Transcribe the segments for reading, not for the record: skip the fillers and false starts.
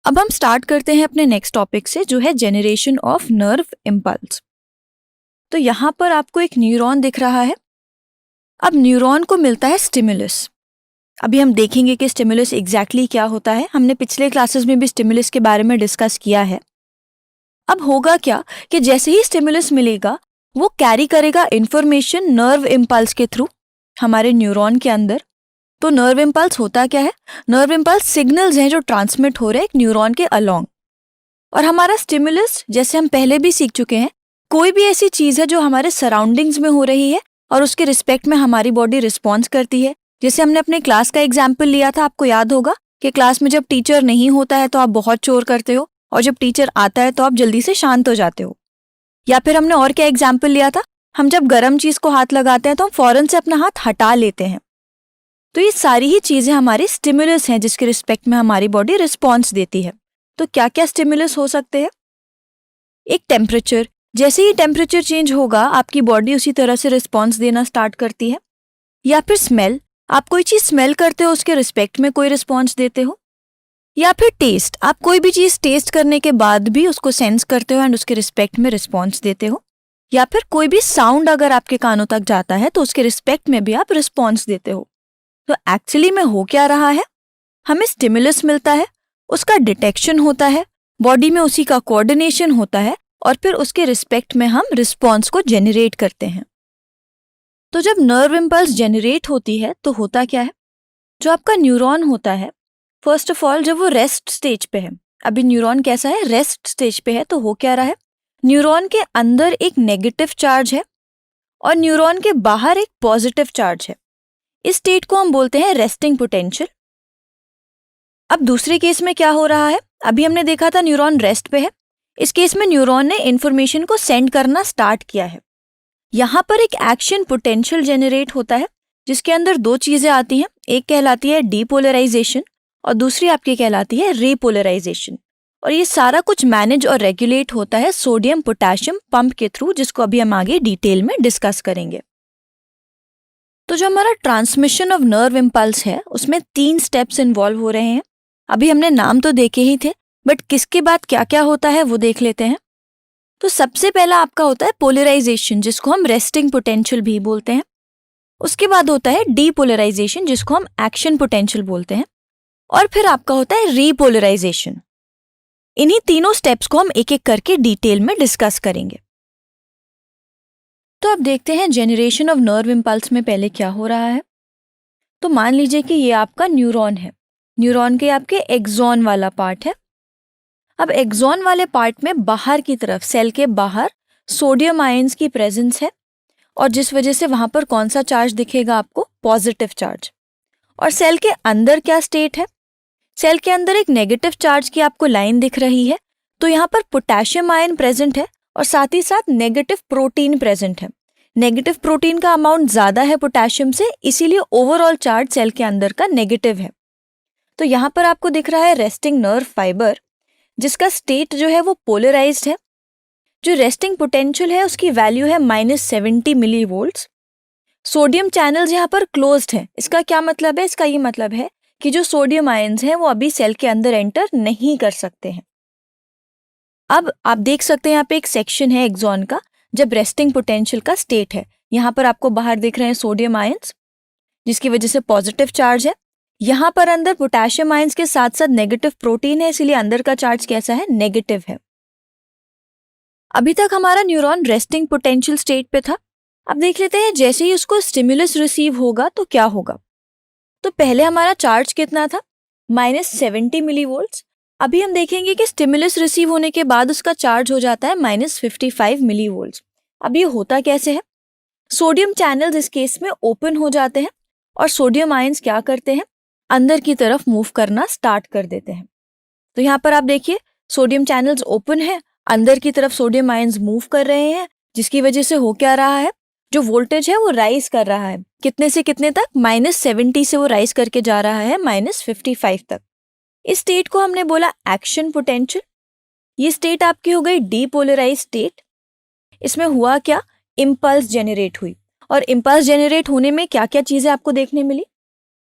अब हम स्टार्ट करते हैं अपने नेक्स्ट टॉपिक से, जो है जेनरेशन ऑफ नर्व इम्पल्स। तो यहाँ पर आपको एक न्यूरॉन दिख रहा है। अब न्यूरॉन को मिलता है स्टिमुलस। अभी हम देखेंगे कि स्टिमुलस एग्जैक्टली क्या होता है। हमने पिछले क्लासेस में भी स्टिमुलस के बारे में डिस्कस किया है। अब होगा क्या कि जैसे ही स्टिमुलस मिलेगा वो कैरी करेगा इंफॉर्मेशन नर्व इम्पल्स के थ्रू हमारे न्यूरॉन के अंदर। तो नर्व इम्पल्स होता क्या है? नर्व इम्पल्स सिग्नल्स हैं जो ट्रांसमिट हो रहे हैं एक न्यूरॉन के अलोंग। और हमारा स्टिमुलस, जैसे हम पहले भी सीख चुके हैं, कोई भी ऐसी चीज है जो हमारे सराउंडिंग्स में हो रही है और उसके रिस्पेक्ट में हमारी बॉडी रिस्पॉन्स करती है। जैसे हमने अपने क्लास का एग्जाम्पल लिया था, आपको याद होगा कि क्लास में जब टीचर नहीं होता है तो आप बहुत शोर करते हो और जब टीचर आता है तो आप जल्दी से शांत हो जाते हो। या फिर हमने और क्या एग्जाम्पल लिया था, हम जब गर्म चीज को हाथ लगाते हैं तो हम फौरन से अपना हाथ हटा लेते हैं। तो ये सारी ही चीजें हमारी स्टिमुलस हैं जिसके रिस्पेक्ट में हमारी बॉडी रिस्पॉन्स देती है। तो क्या क्या स्टिमुलस हो सकते हैं? एक टेम्परेचर, जैसे ही टेम्परेचर चेंज होगा आपकी बॉडी उसी तरह से रिस्पॉन्स देना स्टार्ट करती है। या फिर स्मेल, आप कोई चीज स्मेल करते हो उसके रिस्पेक्ट में कोई रिस्पॉन्स देते हो। या फिर टेस्ट, आप कोई भी चीज टेस्ट करने के बाद भी उसको सेंस करते हो एंड उसके रिस्पेक्ट में रिस्पॉन्स देते हो। या फिर कोई भी साउंड अगर आपके कानों तक जाता है तो उसके रिस्पेक्ट में भी आप रिस्पॉन्स देते हो। तो एक्चुअली में हो क्या रहा है, हमें स्टिमुलस मिलता है, उसका डिटेक्शन होता है, बॉडी में उसी का कोऑर्डिनेशन होता है और फिर उसके रिस्पेक्ट में हम रिस्पॉन्स को जेनरेट करते हैं। तो जब नर्व इम्पल्स जेनरेट होती है तो होता क्या है, जो आपका न्यूरॉन होता है, फर्स्ट ऑफ ऑल जब वो रेस्ट स्टेज पे है, अभी न्यूरॉन कैसा है, रेस्ट स्टेज पे है, तो हो क्या रहा है, न्यूरॉन के अंदर एक नेगेटिव चार्ज है और न्यूरॉन के बाहर एक पॉजिटिव चार्ज है। इस स्टेट को हम बोलते हैं रेस्टिंग पोटेंशियल। अब दूसरे केस में क्या हो रहा है, अभी हमने देखा था न्यूरॉन रेस्ट पे है, इस केस में न्यूरॉन ने इंफॉर्मेशन को सेंड करना स्टार्ट किया है। यहाँ पर एक एक्शन पोटेंशियल जेनरेट होता है जिसके अंदर दो चीजें आती हैं, एक कहलाती है डीपोलराइजेशन और दूसरी आपकी कहलाती है रीपोलराइजेशन। और ये सारा कुछ मैनेज और रेगुलेट होता है सोडियम पोटेशियम पंप के थ्रू, जिसको अभी हम आगे डिटेल में डिस्कस करेंगे। तो जो हमारा ट्रांसमिशन ऑफ नर्व इम्पल्स है उसमें 3 स्टेप्स इन्वॉल्व हो रहे हैं। अभी हमने नाम तो देखे ही थे, बट किसके बाद क्या क्या होता है वो देख लेते हैं। तो सबसे पहला आपका होता है पोलराइजेशन, जिसको हम रेस्टिंग पोटेंशियल भी बोलते हैं। उसके बाद होता है डीपोलराइजेशन, जिसको हम एक्शन पोटेंशियल बोलते हैं। और फिर आपका होता है रीपोलराइजेशन। इन्हीं तीनों स्टेप्स को हम एक एक करके डिटेल में डिस्कस करेंगे। तो अब देखते हैं जेनरेशन ऑफ नर्व इम्पल्स में पहले क्या हो रहा है। तो मान लीजिए कि ये आपका न्यूरॉन है, न्यूरॉन के आपके एक्सॉन वाला पार्ट है। अब एक्सॉन वाले पार्ट में बाहर की तरफ, सेल के बाहर सोडियम आयंस की प्रेजेंस है और जिस वजह से वहां पर कौन सा चार्ज दिखेगा आपको, पॉजिटिव चार्ज। और सेल के अंदर क्या स्टेट है, सेल के अंदर एक नेगेटिव चार्ज की आपको लाइन दिख रही है। तो यहाँ पर पोटेशियम आयन प्रेजेंट है और साथ ही साथ नेगेटिव प्रोटीन प्रेजेंट है। नेगेटिव प्रोटीन का अमाउंट ज्यादा है पोटेशियम से, इसीलिए ओवरऑल चार्ज सेल के अंदर का नेगेटिव है। तो यहाँ पर आपको दिख रहा है रेस्टिंग नर्व फाइबर, जिसका स्टेट जो है वो पोलराइज्ड है। जो रेस्टिंग पोटेंशियल है उसकी वैल्यू है -70 मिली वोल्ट्स। सोडियम चैनल्स यहाँ पर क्लोज्ड है। इसका क्या मतलब है, इसका ये मतलब है कि जो सोडियम आयंस हैं वो अभी सेल के अंदर एंटर नहीं कर सकते हैं। अब आप देख सकते हैं यहाँ पे एक सेक्शन है एक्सॉन का, जब रेस्टिंग पोटेंशियल का स्टेट है। यहाँ पर आपको बाहर दिख रहे हैं सोडियम आयंस, जिसकी वजह से पॉजिटिव चार्ज है। यहाँ पर अंदर पोटेशियम आयंस के साथ साथ नेगेटिव प्रोटीन है, इसलिए अंदर का चार्ज कैसा है, नेगेटिव है। अभी तक हमारा न्यूरॉन रेस्टिंग पोटेंशियल स्टेट पे था। अब देख लेते हैं जैसे ही उसको स्टिमुलस रिसीव होगा तो क्या होगा। तो पहले हमारा चार्ज कितना था, -70 मिली वोल्ट्स। अभी हम देखेंगे कि स्टिमुलस रिसीव होने के बाद उसका चार्ज हो जाता है -55 मिली वोल्ट्स। अब ये होता कैसे है, सोडियम चैनल्स इस केस में ओपन हो जाते हैं और सोडियम आयंस क्या करते हैं, अंदर की तरफ मूव करना स्टार्ट कर देते हैं। तो यहाँ पर आप देखिए सोडियम चैनल्स ओपन है, अंदर की तरफ सोडियम आयंस मूव कर रहे हैं, जिसकी वजह से हो क्या रहा है, जो वोल्टेज है वो राइज कर रहा है। कितने से कितने तक, -70 से वो राइज करके जा रहा है -55 तक। इस स्टेट को हमने बोला एक्शन पोटेंशियल। ये स्टेट आपकी हो गई डीपोलराइज स्टेट। इसमें हुआ क्या, इम्पल्स जेनरेट हुई। और इम्पल्स जेनरेट होने में क्या क्या चीजें आपको देखने मिली,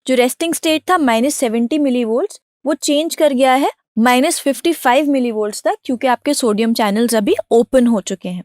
जो रेस्टिंग स्टेट था -70 मिली वोल्ट्स, वो चेंज कर गया है -55 मिलीवोल्ट्स तक, क्योंकि आपके सोडियम चैनल्स अभी ओपन हो चुके हैं।